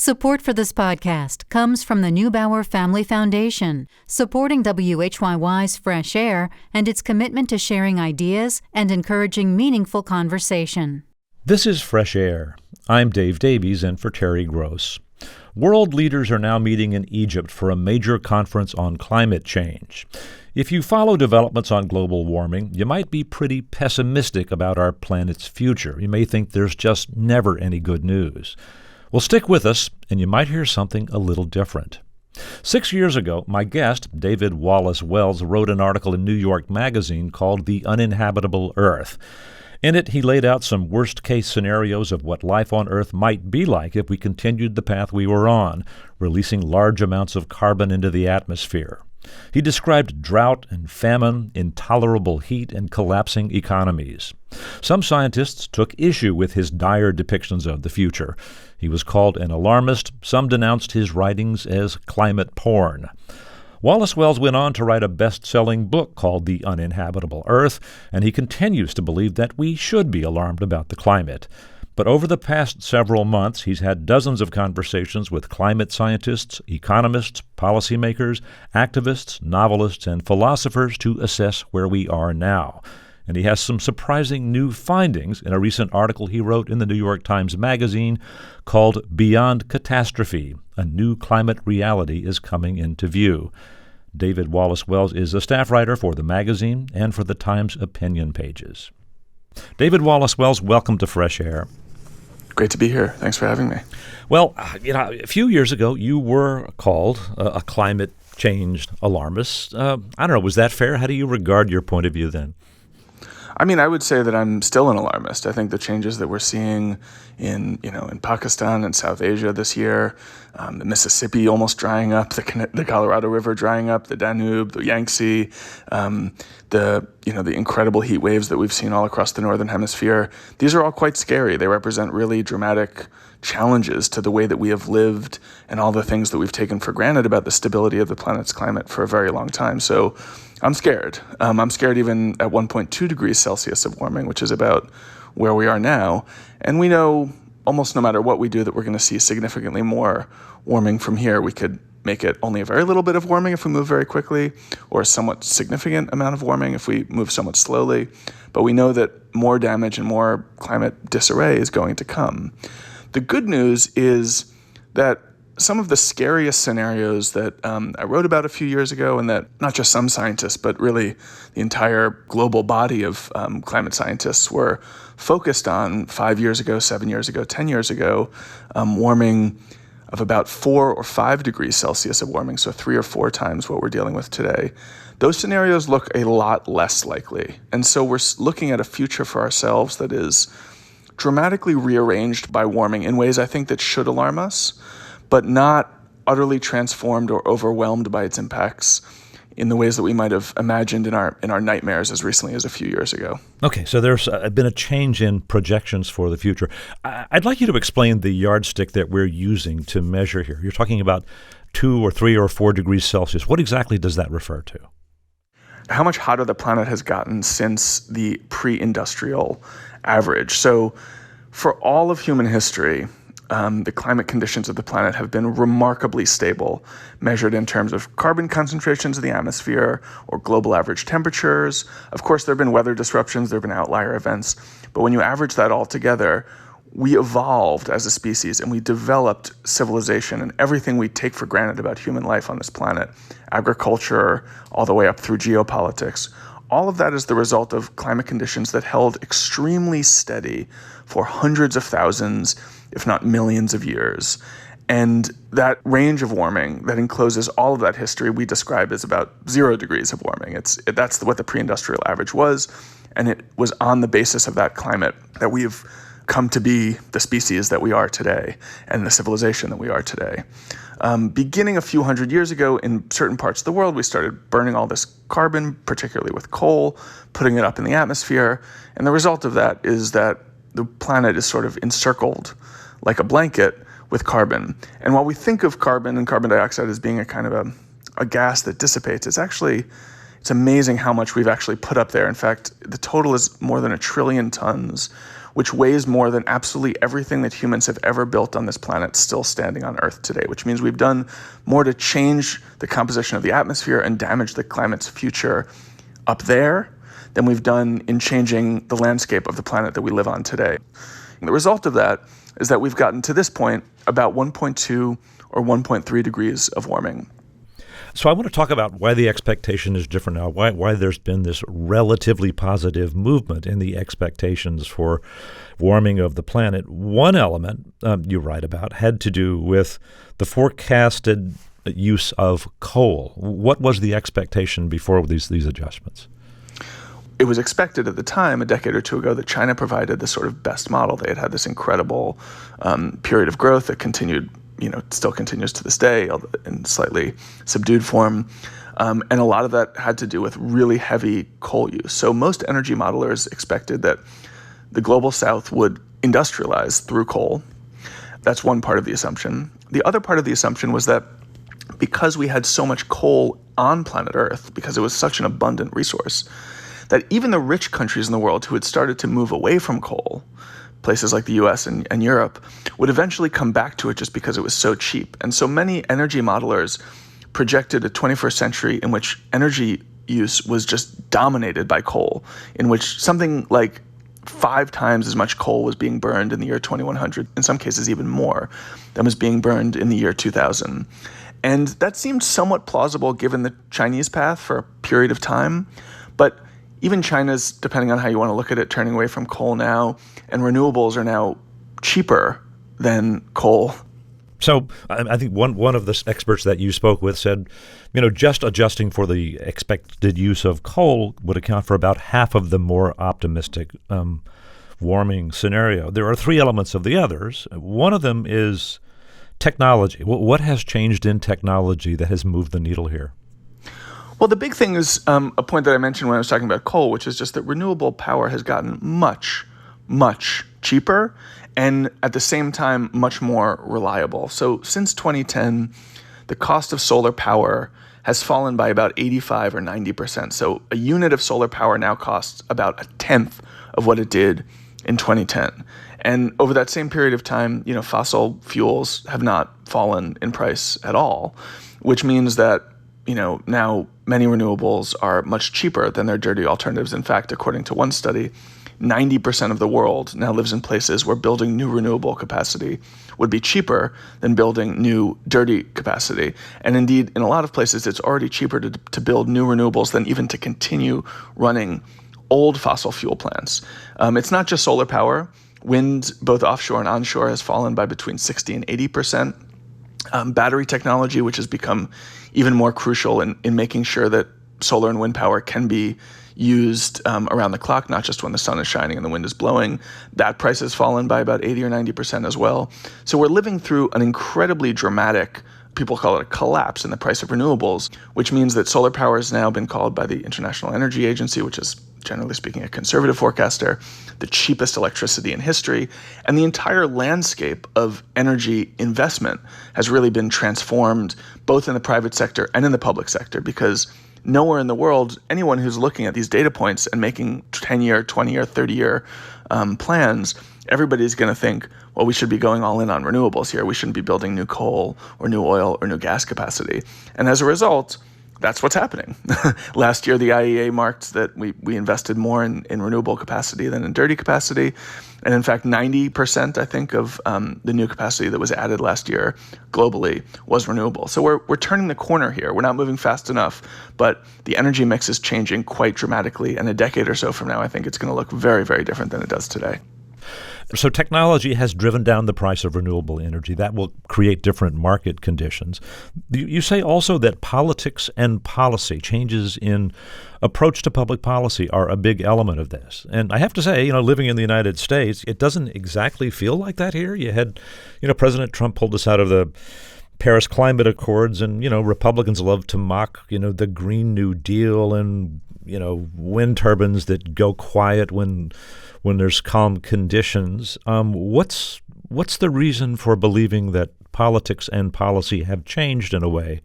Support for this podcast comes from the Neubauer Family Foundation, supporting WHYY's Fresh Air and its commitment to sharing ideas and encouraging meaningful conversation. This is Fresh Air. I'm Dave Davies in for Terry Gross. World leaders are now meeting in Egypt for a major conference on climate change. If you follow developments on global warming, you might be pretty pessimistic about our planet's future. You may think there's just never any good news. Well, stick with us, and you might hear something a little different. 6 years ago, my guest, David Wallace-Wells, wrote an article in New York Magazine called The Uninhabitable Earth. In it, he laid out some worst-case scenarios of what life on Earth might be like if we continued the path we were on, releasing large amounts of carbon into the atmosphere. He described drought and famine, intolerable heat, and collapsing economies. Some scientists took issue with his dire depictions of the future. He was called an alarmist. Some denounced his writings as climate porn. Wallace-Wells went on to write a best-selling book called The Uninhabitable Earth, and he continues to believe that we should be alarmed about the climate. But over the past several months, he's had dozens of conversations with climate scientists, economists, policymakers, activists, novelists, and philosophers to assess where we are now. And he has some surprising new findings in a recent article he wrote in the New York Times Magazine called Beyond Catastrophe, A New Climate Reality is Coming into View. David Wallace-Wells is a staff writer for the magazine and for the Times opinion pages. David Wallace-Wells, welcome to Fresh Air. Great to be here. Thanks for having me. Well, a few years ago, you were called a climate change alarmist. I don't know, was that fair? How do you regard your point of view then? I mean, I would say that I'm still an alarmist. I think the changes that we're seeing in Pakistan and South Asia this year, the Mississippi almost drying up, the Colorado River drying up, the Danube, the Yangtze, the incredible heat waves that we've seen all across the Northern Hemisphere. These are all quite scary. They represent really dramatic challenges to the way that we have lived and all the things that we've taken for granted about the stability of the planet's climate for a very long time. So I'm scared. I'm scared even at 1.2 degrees Celsius of warming, which is about where we are now. And we know almost no matter what we do that we're going to see significantly more warming from here. We could make it only a very little bit of warming if we move very quickly, or a somewhat significant amount of warming if we move somewhat slowly. But we know that more damage and more climate disarray is going to come. The good news is that some of the scariest scenarios that I wrote about a few years ago, and that not just some scientists, but really the entire global body of climate scientists were focused on 5 years ago, 7 years ago, 10 years ago, warming of about 4 or 5 degrees Celsius of warming, so 3 or 4 times what we're dealing with today. Those scenarios look a lot less likely. And so we're looking at a future for ourselves that is dramatically rearranged by warming in ways I think that should alarm us, but not utterly transformed or overwhelmed by its impacts in the ways that we might have imagined in our nightmares as recently as a few years ago. Okay, so there's been a change in projections for the future. I'd like you to explain the yardstick that we're using to measure here. You're talking about 2 or 3 or 4 degrees Celsius. What exactly does that refer to? How much hotter the planet has gotten since the pre-industrial average. So for all of human history, the climate conditions of the planet have been remarkably stable, measured in terms of carbon concentrations in the atmosphere or global average temperatures. Of course, there have been weather disruptions, there have been outlier events, but when you average that all together, we evolved as a species and we developed civilization and everything we take for granted about human life on this planet, agriculture, all the way up through geopolitics. All of that is the result of climate conditions that held extremely steady for hundreds of thousands, if not millions of years. And that range of warming that encloses all of that history we describe as about 0 degrees of warming. That's what the pre-industrial average was, and it was on the basis of that climate that we have come to be the species that we are today and the civilization that we are today. Beginning a few hundred years ago, in certain parts of the world, we started burning all this carbon, particularly with coal, putting it up in the atmosphere. And the result of that is that the planet is sort of encircled like a blanket with carbon. And while we think of carbon and carbon dioxide as being a kind of a gas that dissipates, It's amazing how much we've actually put up there. In fact, the total is more than 1 trillion tons, which weighs more than absolutely everything that humans have ever built on this planet still standing on Earth today, which means we've done more to change the composition of the atmosphere and damage the climate's future up there than we've done in changing the landscape of the planet that we live on today. And the result of that is that we've gotten to this point about 1.2 or 1.3 degrees of warming. So I want to talk about why the expectation is different now, why there's been this relatively positive movement in the expectations for warming of the planet. One element you write about had to do with the forecasted use of coal. What was the expectation before these adjustments? It was expected at the time, a decade or two ago, that China provided the sort of best model. They had had this incredible period of growth that continued, still continues to this day in slightly subdued form. And a lot of that had to do with really heavy coal use. So most energy modelers expected that the global south would industrialize through coal. That's one part of the assumption. The other part of the assumption was that because we had so much coal on planet Earth, because it was such an abundant resource, that even the rich countries in the world who had started to move away from coal, places like the US and Europe, would eventually come back to it just because it was so cheap. And so many energy modelers projected a 21st century in which energy use was just dominated by coal, in which something like 5 times as much coal was being burned in the year 2100, in some cases even more, than was being burned in the year 2000. And that seemed somewhat plausible given the Chinese path for a period of time. But even China's, depending on how you want to look at it, turning away from coal now, and renewables are now cheaper than coal. So I think one of the experts that you spoke with said, just adjusting for the expected use of coal would account for about half of the more optimistic warming scenario. There are 3 elements of the others. One of them is technology. What has changed in technology that has moved the needle here? Well, the big thing is a point that I mentioned when I was talking about coal, which is just that renewable power has gotten much, much cheaper and at the same time much more reliable. So since 2010, the cost of solar power has fallen by about 85 or 90%. So a unit of solar power now costs about 1/10 of what it did in 2010. And over that same period of time, fossil fuels have not fallen in price at all, which means that now many renewables are much cheaper than their dirty alternatives. In fact, according to one study, 90% of the world now lives in places where building new renewable capacity would be cheaper than building new dirty capacity. And indeed, in a lot of places, it's already cheaper to build new renewables than even to continue running old fossil fuel plants. It's not just solar power. Wind, both offshore and onshore, has fallen by between 60 and 80%. Battery technology, which has become even more crucial in making sure that solar and wind power can be used around the clock, not just when the sun is shining and the wind is blowing, that price has fallen by about 80 or 90% as well. So we're living through an incredibly dramatic, people call it a collapse in the price of renewables, which means that solar power has now been called by the International Energy Agency, which is generally speaking a conservative forecaster, the cheapest electricity in history. And the entire landscape of energy investment has really been transformed, both in the private sector and in the public sector, because nowhere in the world, anyone who's looking at these data points and making 10-year, 20-year, 30-year plans, everybody's going to think, well, we should be going all in on renewables here. We shouldn't be building new coal or new oil or new gas capacity. And as a result, that's what's happening. Last year, the IEA marked that we invested more in renewable capacity than in dirty capacity. And in fact, 90%, I think, of the new capacity that was added last year globally was renewable. So we're turning the corner here. We're not moving fast enough, but the energy mix is changing quite dramatically. And a decade or so from now, I think it's going to look very, very different than it does today. So technology has driven down the price of renewable energy. That will create different market conditions. You say also that politics and policy, changes in approach to public policy, are a big element of this. And I have to say, living in the United States, it doesn't exactly feel like that here. You had, President Trump pulled us out of the Paris Climate Accords, and, Republicans love to mock, the Green New Deal and, wind turbines that go quiet when there's calm conditions. What's the reason for believing that politics and policy have changed in a way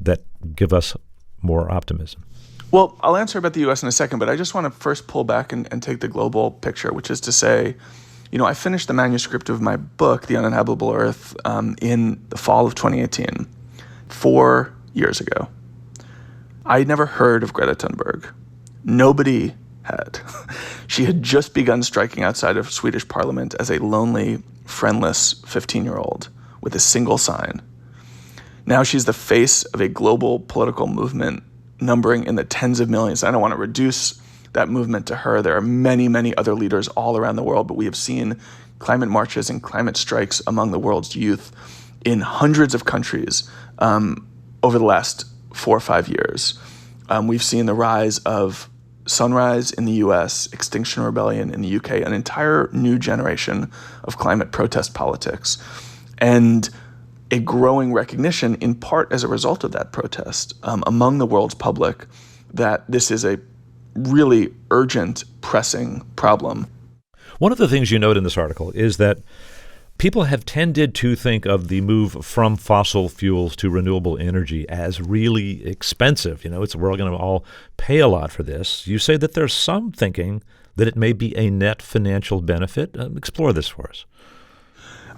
that give us more optimism? Well, I'll answer about the U.S. in a second, but I just want to first pull back and take the global picture, which is to say, I finished the manuscript of my book, The Uninhabitable Earth, in the fall of 2018, 4 years ago. I had never heard of Greta Thunberg. Nobody had. She had just begun striking outside of Swedish parliament as a lonely, friendless 15-year-old with a single sign. Now she's the face of a global political movement numbering in the tens of millions. I don't want to reduce that movement to her. There are many, many other leaders all around the world, but we have seen climate marches and climate strikes among the world's youth in hundreds of countries over the last 4 or 5 years. We've seen the rise of Sunrise in the US, Extinction Rebellion in the UK, an entire new generation of climate protest politics, and a growing recognition, in part as a result of that protest, among the world's public, that this is a really urgent, pressing problem. One of the things you note in this article is that people have tended to think of the move from fossil fuels to renewable energy as really expensive. We're going to all pay a lot for this. You say that there's some thinking that it may be a net financial benefit. Explore this for us.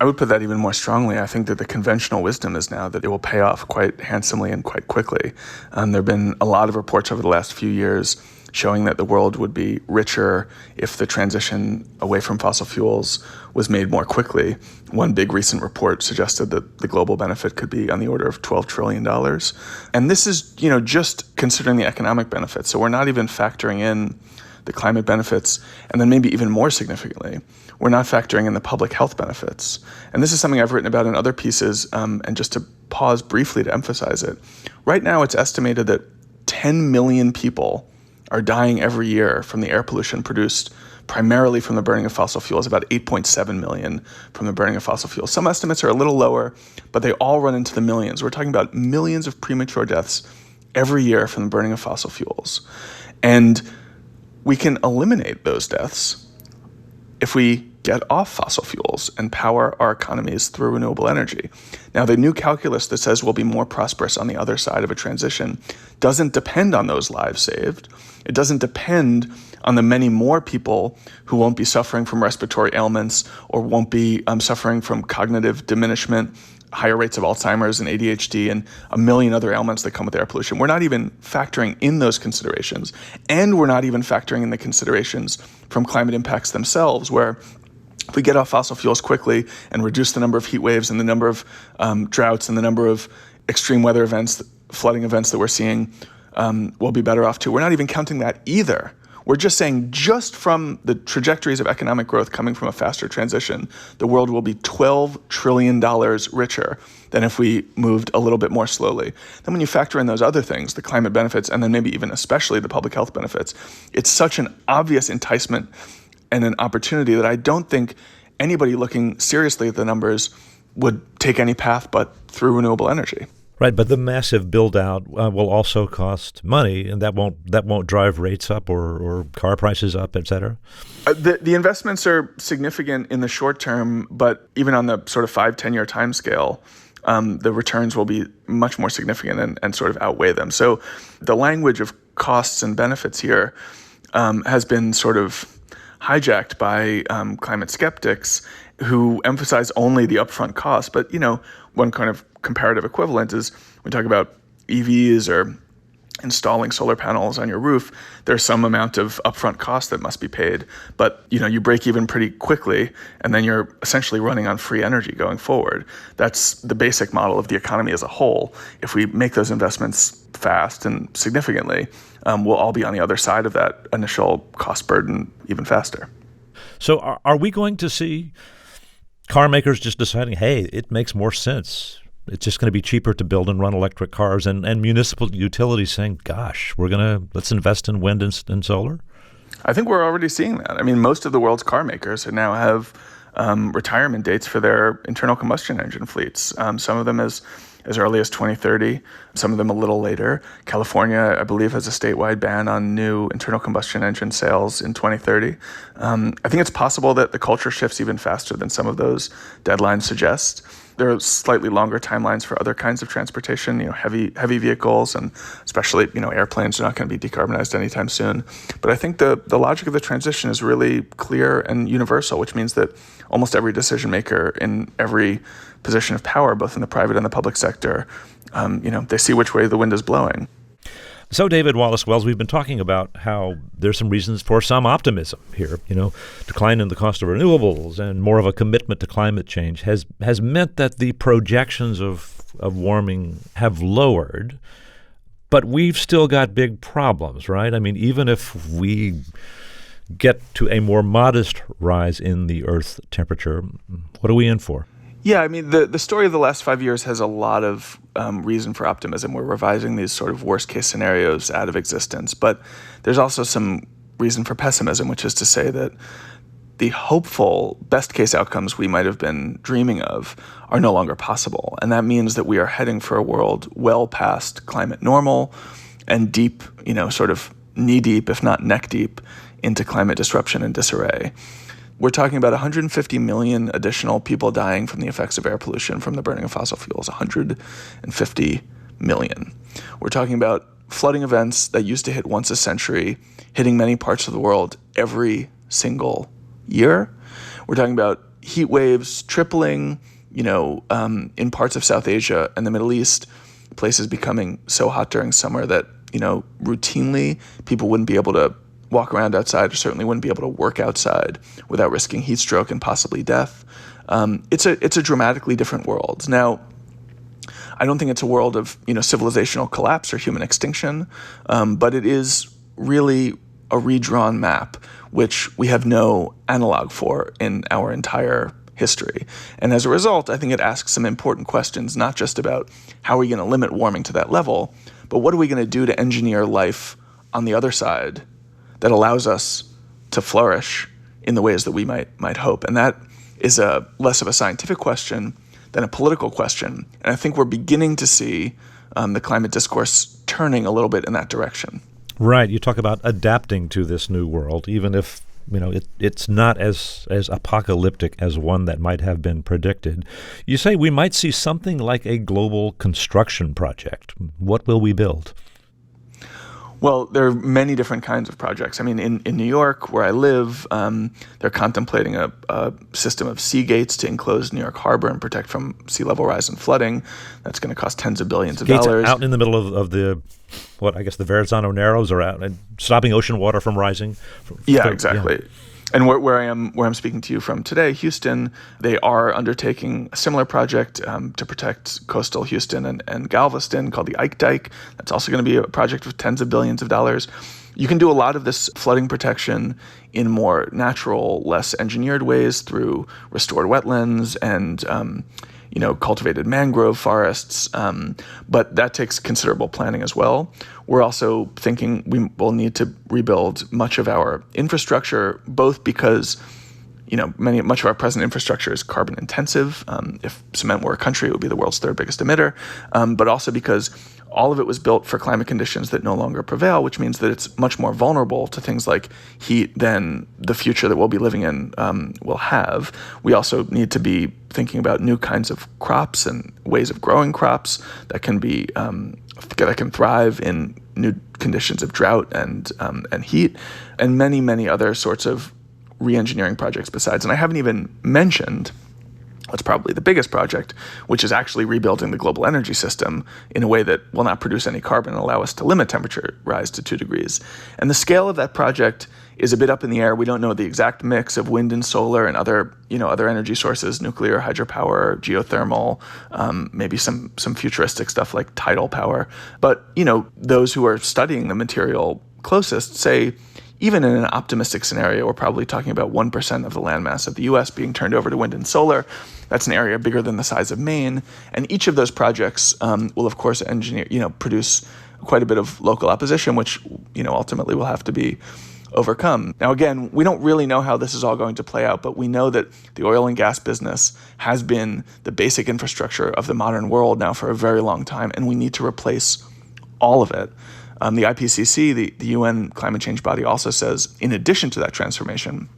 I would put that even more strongly. I think that the conventional wisdom is now that it will pay off quite handsomely and quite quickly. There have been a lot of reports over the last few years showing that the world would be richer if the transition away from fossil fuels was made more quickly. One big recent report suggested that the global benefit could be on the order of $12 trillion. And this is, just considering the economic benefits. So we're not even factoring in the climate benefits, and then maybe even more significantly, we're not factoring in the public health benefits. And this is something I've written about in other pieces, and just to pause briefly to emphasize it. Right now, it's estimated that 10 million people are dying every year from the air pollution produced primarily from the burning of fossil fuels, about 8.7 million from the burning of fossil fuels. Some estimates are a little lower, but they all run into the millions. We're talking about millions of premature deaths every year from the burning of fossil fuels. And we can eliminate those deaths if we get off fossil fuels and power our economies through renewable energy. Now, the new calculus that says we'll be more prosperous on the other side of a transition doesn't depend on those lives saved. It doesn't depend on the many more people who won't be suffering from respiratory ailments or won't be suffering from cognitive diminishment, higher rates of Alzheimer's and ADHD and a million other ailments that come with air pollution. We're not even factoring in those considerations. And we're not even factoring in the considerations from climate impacts themselves, where if we get off fossil fuels quickly and reduce the number of heat waves and the number of droughts and the number of extreme weather events, flooding events that we're seeing, we'll be better off too. We're not even counting that either. We're just saying just from the trajectories of economic growth coming from a faster transition, the world will be $12 trillion richer than if we moved a little bit more slowly. Then when you factor in those other things, the climate benefits, and then maybe even especially the public health benefits, it's such an obvious enticement and an opportunity that I don't think anybody looking seriously at the numbers would take any path but through renewable energy. Right, but the massive build-out will also cost money, and that won't drive rates up or car prices up, et cetera? The investments are significant in the short term, but even on the sort of 5-10 year time scale, the returns will be much more significant and sort of outweigh them. So the language of costs and benefits here has been sort of hijacked by climate skeptics who emphasize only the upfront cost. But, one kind of comparative equivalent is when we talk about EVs or installing solar panels on your roof, there's some amount of upfront cost that must be paid. But, you break even pretty quickly, and then you're essentially running on free energy going forward. That's the basic model of the economy as a whole. If we make those investments fast and significantly, we'll all be on the other side of that initial cost burden even faster. So are we going to see car makers just deciding, hey, it makes more sense, it's just going to be cheaper to build and run electric cars, and municipal utilities saying, gosh, let's invest in wind and solar? I think we're already seeing that. I mean, most of the world's car makers now have retirement dates for their internal combustion engine fleets. Some of them as early as 2030, some of them a little later. California, I believe, has a statewide ban on new internal combustion engine sales in 2030. I think it's possible that the culture shifts even faster than some of those deadlines suggest. There are slightly longer timelines for other kinds of transportation, heavy vehicles, and especially, airplanes are not going to be decarbonized anytime soon. But I think the logic of the transition is really clear and universal, which means that almost every decision maker in every position of power, both in the private and the public sector, they see which way the wind is blowing. So, David Wallace-Wells, we've been talking about how there's some reasons for some optimism here. Decline in the cost of renewables and more of a commitment to climate change has meant that the projections of warming have lowered, but we've still got big problems, right? I mean, even if we get to a more modest rise in the Earth's temperature, what are we in for? Yeah, I mean, the story of the last 5 years has a lot of reason for optimism. We're revising these sort of worst-case scenarios out of existence. But there's also some reason for pessimism, which is to say that the hopeful best-case outcomes we might have been dreaming of are no longer possible. And that means that we are heading for a world well past climate normal and deep, sort of knee-deep, if not neck-deep, into climate disruption and disarray. We're talking about 150 million additional people dying from the effects of air pollution from the burning of fossil fuels. 150 million. We're talking about flooding events that used to hit once a century, hitting many parts of the world every single year. We're talking about heat waves tripling, in parts of South Asia and the Middle East, places becoming so hot during summer that, routinely people wouldn't be able to walk around outside, or certainly wouldn't be able to work outside without risking heat stroke and possibly death. It's a dramatically different world. Now, I don't think it's a world of civilizational collapse or human extinction, but it is really a redrawn map, which we have no analog for in our entire history. And as a result, I think it asks some important questions, not just about how are we going to limit warming to that level, but what are we going to do to engineer life on the other side that allows us to flourish in the ways that we might hope. And that is less of a scientific question than a political question. And I think we're beginning to see the climate discourse turning a little bit in that direction. Right. You talk about adapting to this new world, even if it's not as apocalyptic as one that might have been predicted. You say we might see something like a global construction project. What will we build? Well, there are many different kinds of projects. I mean, in New York, where I live, they're contemplating a system of sea gates to enclose New York Harbor and protect from sea level rise and flooding. That's going to cost tens of billions of dollars. Out in the middle of the Verrazano Narrows, or out and stopping ocean water from rising. Yeah, exactly. Yeah. And where I'm speaking to you from today, Houston, they are undertaking a similar project to protect coastal Houston and Galveston called the Ike Dike. That's also going to be a project with tens of billions of dollars. You can do a lot of this flooding protection in more natural, less engineered ways through restored wetlands and cultivated mangrove forests, but that takes considerable planning as well. We're also thinking we will need to rebuild much of our infrastructure, both because much of our present infrastructure is carbon intensive. If cement were a country, it would be the world's third biggest emitter, but also because all of it was built for climate conditions that no longer prevail, which means that it's much more vulnerable to things like heat than the future that we'll be living in will have. We also need to be thinking about new kinds of crops and ways of growing crops that can be that can thrive in new conditions of drought and heat, and many, many other sorts of re-engineering projects besides. And I haven't even mentioned what's probably the biggest project, which is actually rebuilding the global energy system in a way that will not produce any carbon and allow us to limit temperature rise to 2 degrees. And the scale of that project is a bit up in the air. We don't know the exact mix of wind and solar and other energy sources, nuclear, hydropower, geothermal, maybe some futuristic stuff like tidal power. But, those who are studying the material closest say, even in an optimistic scenario, we're probably talking about 1% of the landmass of the U.S. being turned over to wind and solar. That's an area bigger than the size of Maine. And each of those projects will, of course, produce quite a bit of local opposition, which, ultimately will have to be overcome. Now, again, we don't really know how this is all going to play out, but we know that the oil and gas business has been the basic infrastructure of the modern world now for a very long time, and we need to replace all of it. The IPCC, the UN climate change body, also says, in addition to that transformation,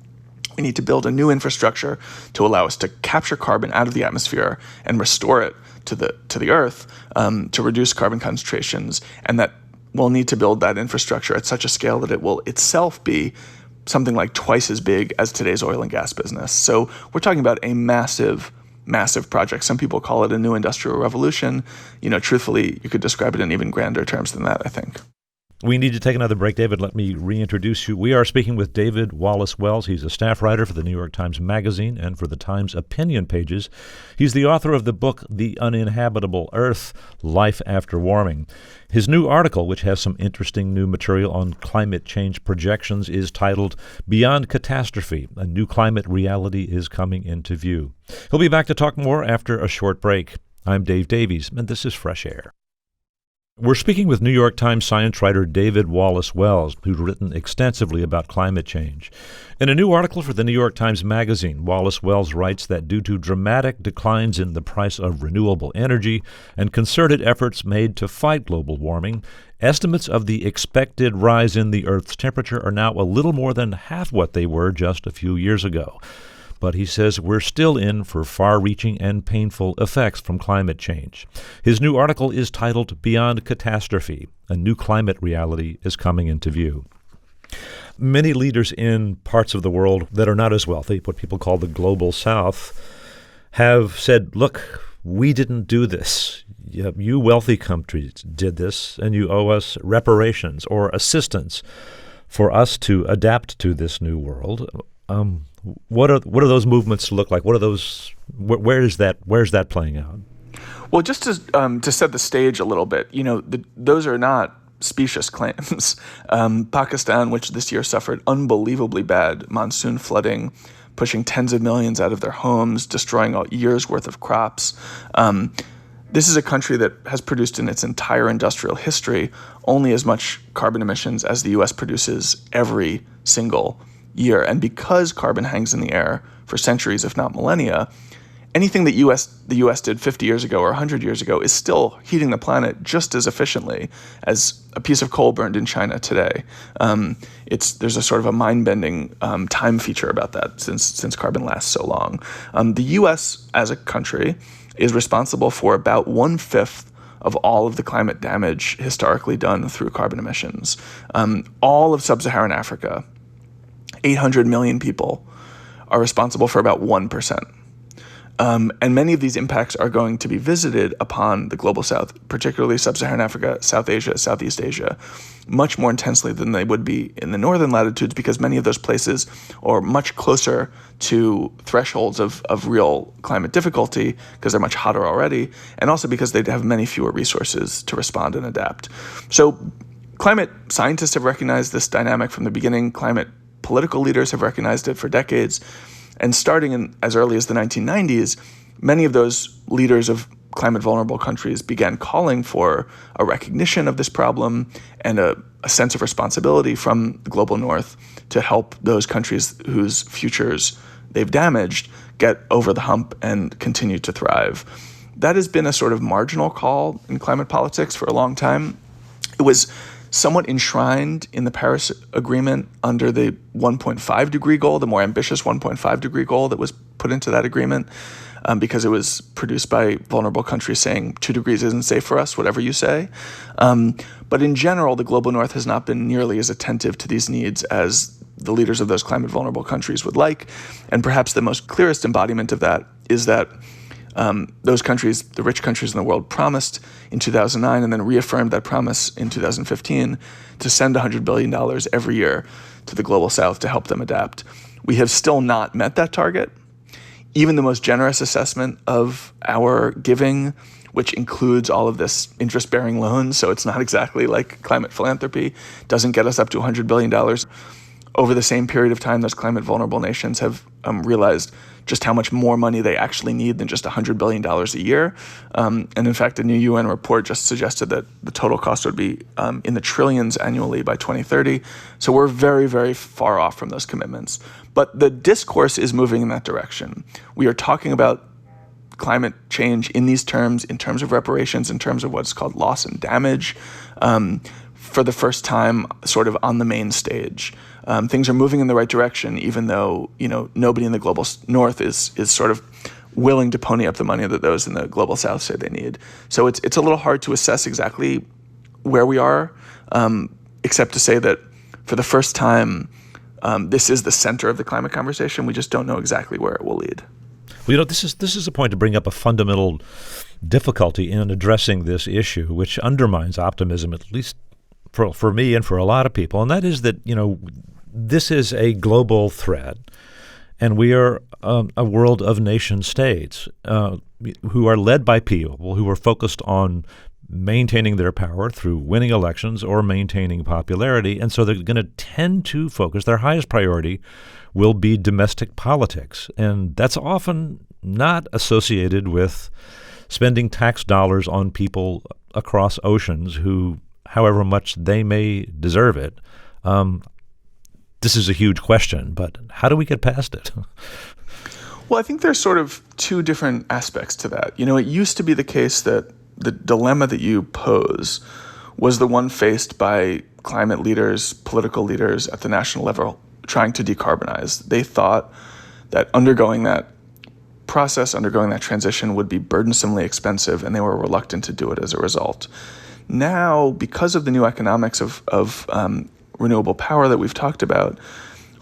We need to build a new infrastructure to allow us to capture carbon out of the atmosphere and restore it to the earth, to reduce carbon concentrations, and that we'll need to build that infrastructure at such a scale that it will itself be something like twice as big as today's oil and gas business. So we're talking about a massive project. Some people call it a new industrial revolution. Truthfully, you could describe it in even grander terms than that, I think. We need to take another break, David. Let me reintroduce you. We are speaking with David Wallace-Wells. He's a staff writer for the New York Times Magazine and for the Times opinion pages. He's the author of the book, The Uninhabitable Earth, Life After Warming. His new article, which has some interesting new material on climate change projections, is titled Beyond Catastrophe, A New Climate Reality is Coming into View. He'll be back to talk more after a short break. I'm Dave Davies, and this is Fresh Air. We're speaking with New York Times science writer David Wallace-Wells, who's written extensively about climate change. In a new article for the New York Times Magazine, Wallace-Wells writes that due to dramatic declines in the price of renewable energy and concerted efforts made to fight global warming, estimates of the expected rise in the Earth's temperature are now a little more than half what they were just a few years ago. But he says we're still in for far-reaching and painful effects from climate change. His new article is titled Beyond Catastrophe, A New Climate Reality is Coming into View. Many leaders in parts of the world that are not as wealthy, what people call the global south, have said, look, we didn't do this. You wealthy countries did this, and you owe us reparations or assistance for us to adapt to this new world. What are those movements look like? What are those? Where's that playing out? Well, just to set the stage a little bit, those are not specious claims. Pakistan, which this year suffered unbelievably bad monsoon flooding, pushing tens of millions out of their homes, destroying a year's worth of crops. This is a country that has produced in its entire industrial history only as much carbon emissions as the U.S. produces every single year. And because carbon hangs in the air for centuries, if not millennia, anything that the U.S. did 50 years ago or 100 years ago is still heating the planet just as efficiently as a piece of coal burned in China today. There's a sort of a mind-bending time feature about that since carbon lasts so long. The U.S. as a country is responsible for about 1/5 of all of the climate damage historically done through carbon emissions. All of sub-Saharan Africa, 800 million people, are responsible for about 1%. And many of these impacts are going to be visited upon the global south, particularly sub-Saharan Africa, South Asia, Southeast Asia, much more intensely than they would be in the northern latitudes, because many of those places are much closer to thresholds of real climate difficulty because they're much hotter already, and also because they have many fewer resources to respond and adapt. So climate scientists have recognized this dynamic from the beginning. Climate political leaders have recognized it for decades. And starting in as early as the 1990s, many of those leaders of climate-vulnerable countries began calling for a recognition of this problem and a sense of responsibility from the global north to help those countries whose futures they've damaged get over the hump and continue to thrive. That has been a sort of marginal call in climate politics for a long time. It was somewhat enshrined in the Paris Agreement under the 1.5 degree goal, the more ambitious 1.5 degree goal that was put into that agreement, because it was produced by vulnerable countries saying 2 degrees isn't safe for us, whatever you say. But in general, the global north has not been nearly as attentive to these needs as the leaders of those climate vulnerable countries would like. And perhaps the most clearest embodiment of that is that those countries, the rich countries in the world, promised in 2009 and then reaffirmed that promise in 2015 to send $100 billion every year to the global south to help them adapt. We have still not met that target. Even the most generous assessment of our giving, which includes all of this interest-bearing loans, so it's not exactly like climate philanthropy, doesn't get us up to $100 billion. Over the same period of time, those climate vulnerable nations have realized just how much more money they actually need than just $100 billion a year. And in fact, a new UN report just suggested that the total cost would be in the trillions annually by 2030. So we're very, very far off from those commitments. But the discourse is moving in that direction. We are talking about climate change in these terms, in terms of reparations, in terms of what's called loss and damage. for the first time sort of on the main stage. Things are moving in the right direction, even though, nobody in the global north is sort of willing to pony up the money that those in the global south say they need. So it's a little hard to assess exactly where we are, except to say that for the first time, this is the center of the climate conversation. We just don't know exactly where it will lead. Well, this is a point to bring up a fundamental difficulty in addressing this issue, which undermines optimism, at least for me and for a lot of people, and that is that, this is a global threat, and we are a world of nation states who are led by people who are focused on maintaining their power through winning elections or maintaining popularity, and so they're going to tend to focus, their highest priority will be domestic politics, and that's often not associated with spending tax dollars on people across oceans who, however much they may deserve it. This is a huge question, but how do we get past it? Well, I think there's sort of two different aspects to that. It used to be the case that the dilemma that you pose was the one faced by climate leaders, political leaders at the national level trying to decarbonize. They thought that undergoing that process, undergoing that transition would be burdensomely expensive, and they were reluctant to do it as a result. Now, because of the new economics of renewable power that we've talked about,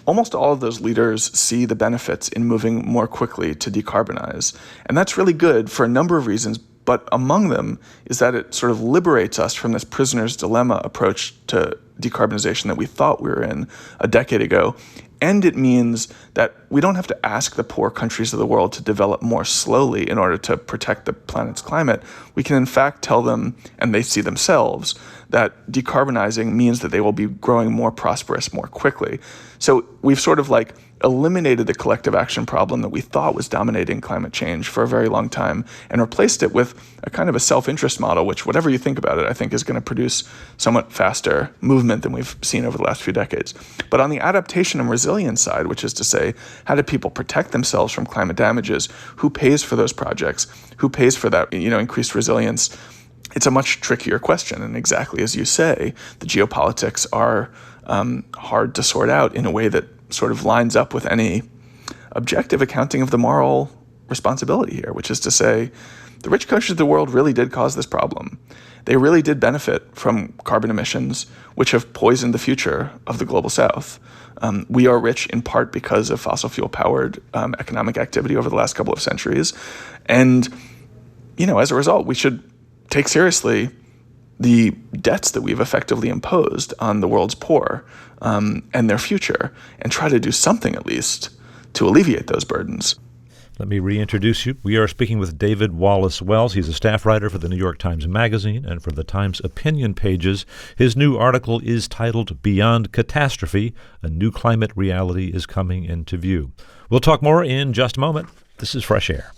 almost all of those leaders see the benefits in moving more quickly to decarbonize. And that's really good for a number of reasons, but among them is that it sort of liberates us from this prisoner's dilemma approach to decarbonization that we thought we were in a decade ago. And it means that we don't have to ask the poor countries of the world to develop more slowly in order to protect the planet's climate. We can in fact tell them, and they see themselves, that decarbonizing means that they will be growing more prosperous more quickly. So we've sort of eliminated the collective action problem that we thought was dominating climate change for a very long time and replaced it with a kind of a self-interest model, which, whatever you think about it, I think is going to produce somewhat faster movement than we've seen over the last few decades. But on the adaptation and resilience side, which is to say, how do people protect themselves from climate damages? Who pays for those projects? Who pays for that, increased resilience? It's a much trickier question. And exactly as you say, the geopolitics are hard to sort out in a way that sort of lines up with any objective accounting of the moral responsibility here, which is to say, the rich countries of the world really did cause this problem. They really did benefit from carbon emissions, which have poisoned the future of the global south. We are rich in part because of fossil fuel-powered economic activity over the last couple of centuries. And, as a result, we should take seriously the debts that we've effectively imposed on the world's poor and their future, and try to do something at least to alleviate those burdens. Let me reintroduce you. We are speaking with David Wallace-Wells. He's a staff writer for the New York Times Magazine and for the Times opinion pages. His new article is titled Beyond Catastrophe, A New Climate Reality is Coming into View. We'll talk more in just a moment. This is Fresh Air.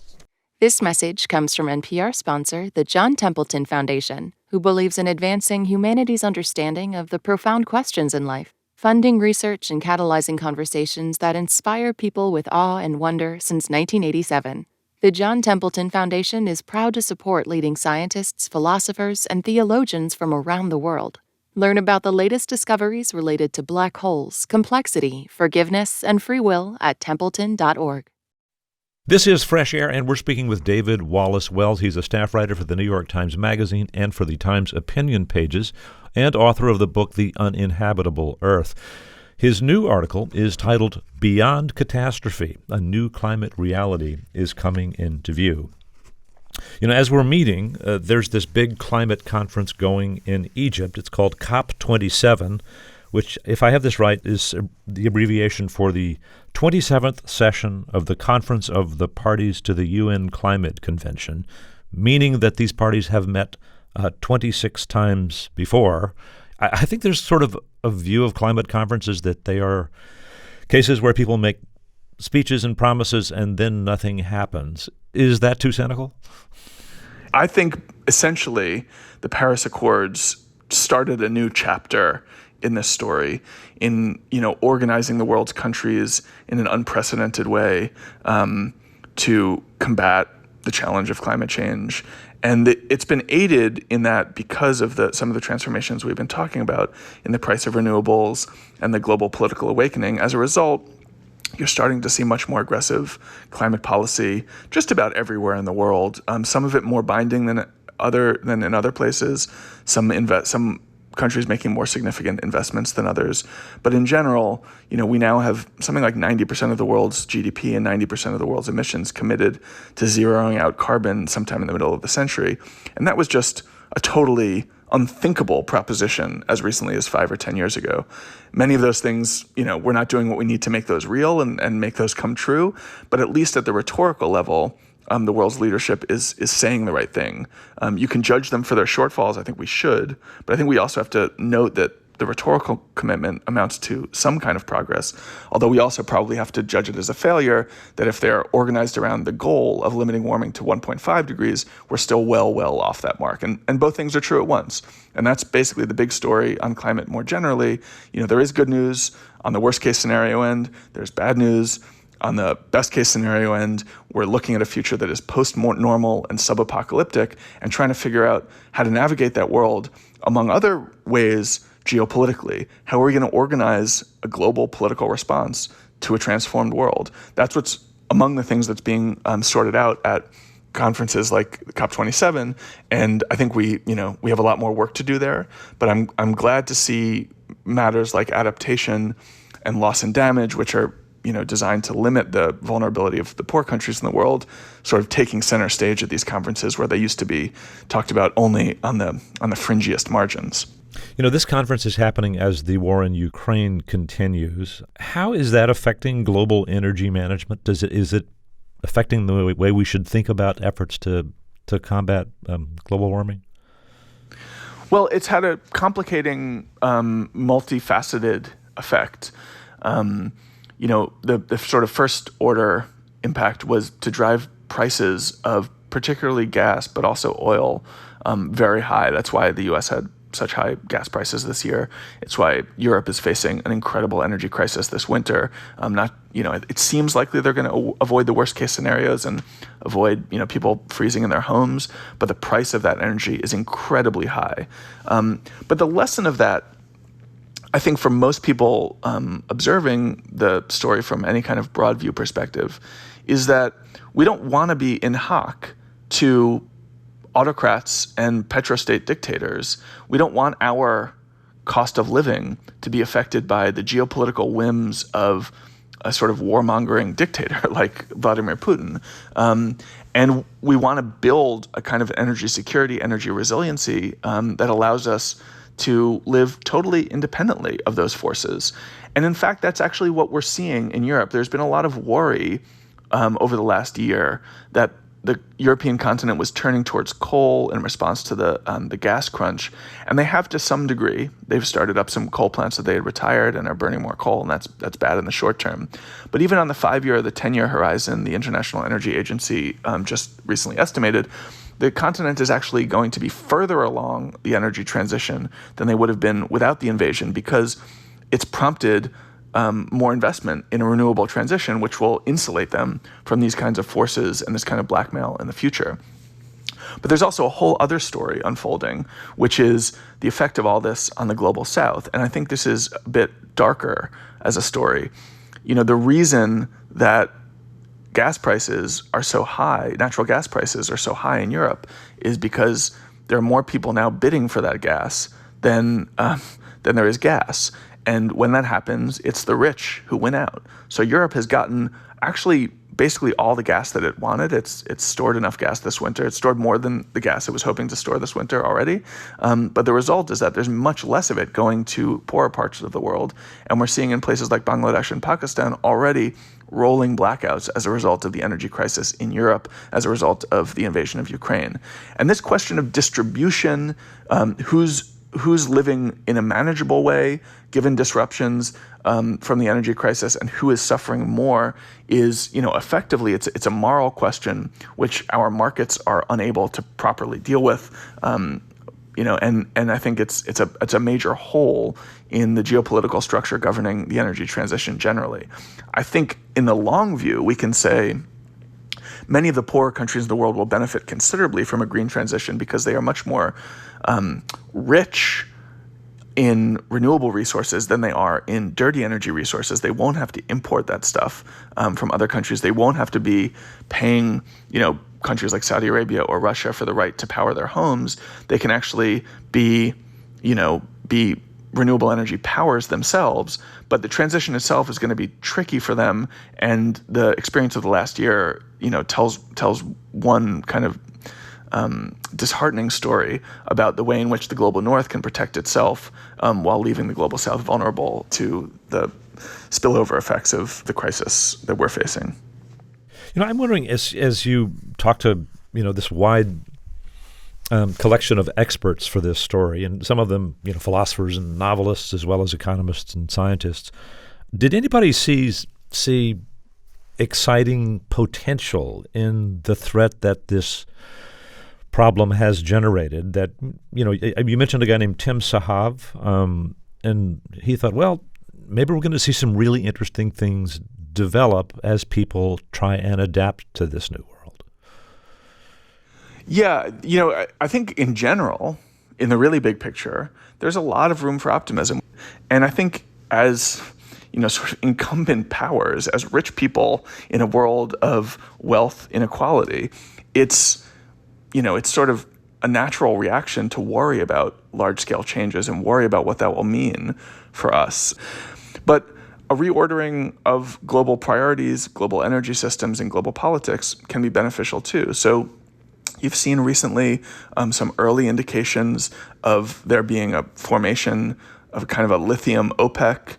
This message comes from NPR sponsor, the John Templeton Foundation, who believes in advancing humanity's understanding of the profound questions in life, funding research and catalyzing conversations that inspire people with awe and wonder since 1987. The John Templeton Foundation is proud to support leading scientists, philosophers, and theologians from around the world. Learn about the latest discoveries related to black holes, complexity, forgiveness, and free will at templeton.org. This is Fresh Air, and we're speaking with David Wallace-Wells. He's a staff writer for the New York Times Magazine and for the Times opinion pages, and author of the book The Uninhabitable Earth. His new article is titled Beyond Catastrophe, A New Climate Reality is Coming into View. As we're meeting, there's this big climate conference going in Egypt. It's called COP27, which, if I have this right, is the abbreviation for the 27th session of the Conference of the Parties to the UN Climate Convention, meaning that these parties have met 26 times before. I think there's sort of a view of climate conferences that they are cases where people make speeches and promises and then nothing happens. Is that too cynical? I think essentially the Paris Accords started a new chapter in this story, in organizing the world's countries in an unprecedented way to combat the challenge of climate change. And it's been aided in that because of some of the transformations we've been talking about in the price of renewables and the global political awakening. As a result, you're starting to see much more aggressive climate policy just about everywhere in the world. Some of it more binding than in other places. Some countries making more significant investments than others. But in general, we now have something like 90% of the world's GDP and 90% of the world's emissions committed to zeroing out carbon sometime in the middle of the century. And that was just a totally unthinkable proposition as recently as 5 or 10 years ago. Many of those things, we're not doing what we need to make those real and make those come true. But at least at the rhetorical level, the world's leadership is saying the right thing. You can judge them for their shortfalls. I think we should. But I think we also have to note that the rhetorical commitment amounts to some kind of progress, although we also probably have to judge it as a failure, that if they're organized around the goal of limiting warming to 1.5 degrees, we're still well off that mark. And both things are true at once. And that's basically the big story on climate more generally. There is good news on the worst case scenario end. There's bad news. On the best case scenario end, we're looking at a future that is post-normal and sub-apocalyptic and trying to figure out how to navigate that world, among other ways, geopolitically. How are we going to organize a global political response to a transformed world? That's what's among the things that's being sorted out at conferences like COP27. And I think we have a lot more work to do there. But I'm glad to see matters like adaptation and loss and damage, which are designed to limit the vulnerability of the poor countries in the world, sort of taking center stage at these conferences where they used to be talked about only on the fringiest margins. This conference is happening as the war in Ukraine continues. How is that affecting global energy management? Is it affecting the way we should think about efforts to combat global warming? Well, it's had a complicating, multifaceted effect. The sort of first order impact was to drive prices of particularly gas, but also oil, very high. That's why the U.S. had such high gas prices this year. It's why Europe is facing an incredible energy crisis this winter. It seems likely they're going to avoid the worst case scenarios and avoid, people freezing in their homes, but the price of that energy is incredibly high. But the lesson of that, I think for most people observing the story from any kind of broad view perspective, is that we don't want to be in hock to autocrats and petrostate dictators. We don't want our cost of living to be affected by the geopolitical whims of a sort of warmongering dictator like Vladimir Putin. And we want to build a kind of energy security, energy resiliency that allows us to live totally independently of those forces. And in fact, that's actually what we're seeing in Europe. There's been a lot of worry over the last year that the European continent was turning towards coal in response to the gas crunch. And they have to some degree. They've started up some coal plants that they had retired and are burning more coal, and that's bad in the short term. But even on the 5-year or the 10-year horizon, the International Energy Agency just recently estimated the continent is actually going to be further along the energy transition than they would have been without the invasion, because it's prompted more investment in a renewable transition, which will insulate them from these kinds of forces and this kind of blackmail in the future. But there's also a whole other story unfolding, which is the effect of all this on the global south. And I think this is a bit darker as a story. The reason that gas prices are so high, natural gas prices are so high in Europe, is because there are more people now bidding for that gas than there is gas. And when that happens, it's the rich who win out. So Europe has gotten actually basically all the gas that it wanted. It's stored enough gas this winter. It's stored more than the gas it was hoping to store this winter already. But the result is that there's much less of it going to poorer parts of the world. And we're seeing in places like Bangladesh and Pakistan already rolling blackouts as a result of the energy crisis in Europe, as a result of the invasion of Ukraine. And this question of distribution, who's living in a manageable way, given disruptions from the energy crisis, and who is suffering more, is, effectively it's a moral question which our markets are unable to properly deal with. And I think it's a major hole in the geopolitical structure governing the energy transition generally. I think in the long view, we can say many of the poorer countries in the world will benefit considerably from a green transition because they are much more rich in renewable resources than they are in dirty energy resources. They won't have to import that stuff from other countries. They won't have to be paying, countries like Saudi Arabia or Russia for the right to power their homes. They can actually be renewable energy powers themselves, but the transition itself is going to be tricky for them. And the experience of the last year, tells one kind of disheartening story about the way in which the global north can protect itself while leaving the global south vulnerable to the spillover effects of the crisis that we're facing. I'm wondering, as you talk to this wide collection of experts for this story, and some of them philosophers and novelists as well as economists and scientists, did anybody see exciting potential in the threat that this problem has generated? That you mentioned a guy named Tim Sahav, and he thought, well, maybe we're going to see some really interesting things develop as people try and adapt to this new world. Yeah, I think in general, in the really big picture, there's a lot of room for optimism. And I think as sort of incumbent powers, as rich people in a world of wealth inequality, it's sort of a natural reaction to worry about large-scale changes and worry about what that will mean for us. But a reordering of global priorities, global energy systems, and global politics can be beneficial too. So you've seen recently some early indications of there being a formation of kind of a lithium OPEC,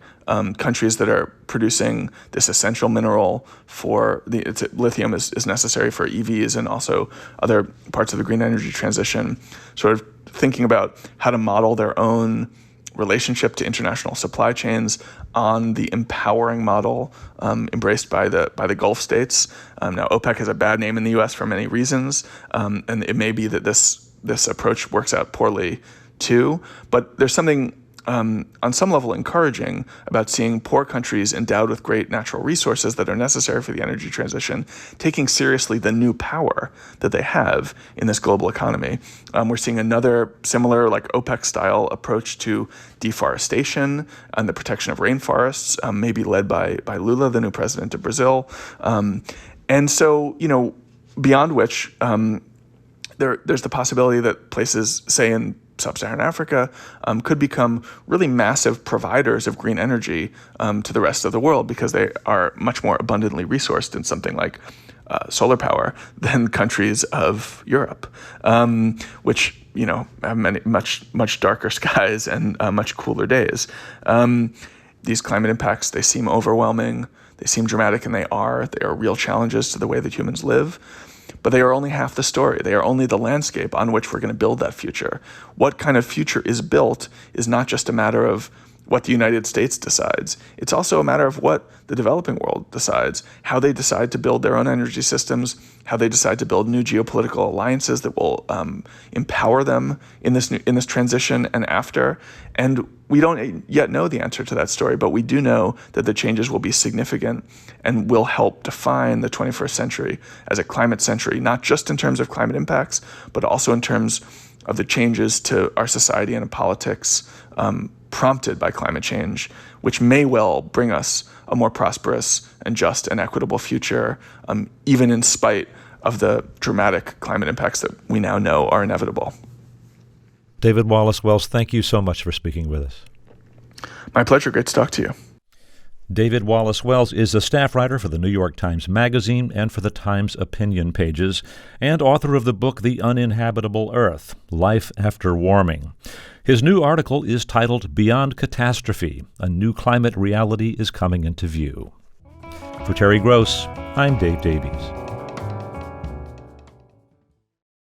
countries that are producing this essential mineral for lithium is necessary for EVs and also other parts of the green energy transition, sort of thinking about how to model their own relationship to international supply chains on the empowering model embraced by the Gulf states. Now, OPEC has a bad name in the U.S. for many reasons, and it may be that this approach works out poorly too. But there's something on some level encouraging about seeing poor countries endowed with great natural resources that are necessary for the energy transition taking seriously the new power that they have in this global economy. We're seeing another similar, like OPEC-style approach to deforestation and the protection of rainforests, maybe led by Lula, the new president of Brazil. And so, beyond which, there's the possibility that places, say in Sub-Saharan Africa, could become really massive providers of green energy to the rest of the world because they are much more abundantly resourced in something like solar power than countries of Europe, which have many much darker skies and much cooler days. These climate impacts, they seem overwhelming, they seem dramatic, and they are real challenges to the way that humans live. But they are only half the story. They are only the landscape on which we're going to build that future. What kind of future is built is not just a matter of what the United States decides. It's also a matter of what the developing world decides, how they decide to build their own energy systems, how they decide to build new geopolitical alliances that will empower them in this transition and after. And we don't yet know the answer to that story, but we do know that the changes will be significant and will help define the 21st century as a climate century, not just in terms of climate impacts, but also in terms of the changes to our society and politics prompted by climate change, which may well bring us a more prosperous and just and equitable future, even in spite of the dramatic climate impacts that we now know are inevitable. David Wallace-Wells, thank you so much for speaking with us. My pleasure. Great to talk to you. David Wallace-Wells is a staff writer for the New York Times Magazine and for the Times opinion pages, and author of the book The Uninhabitable Earth, Life After Warming. His new article is titled Beyond Catastrophe, A New Climate Reality is Coming into View. For Terry Gross, I'm Dave Davies.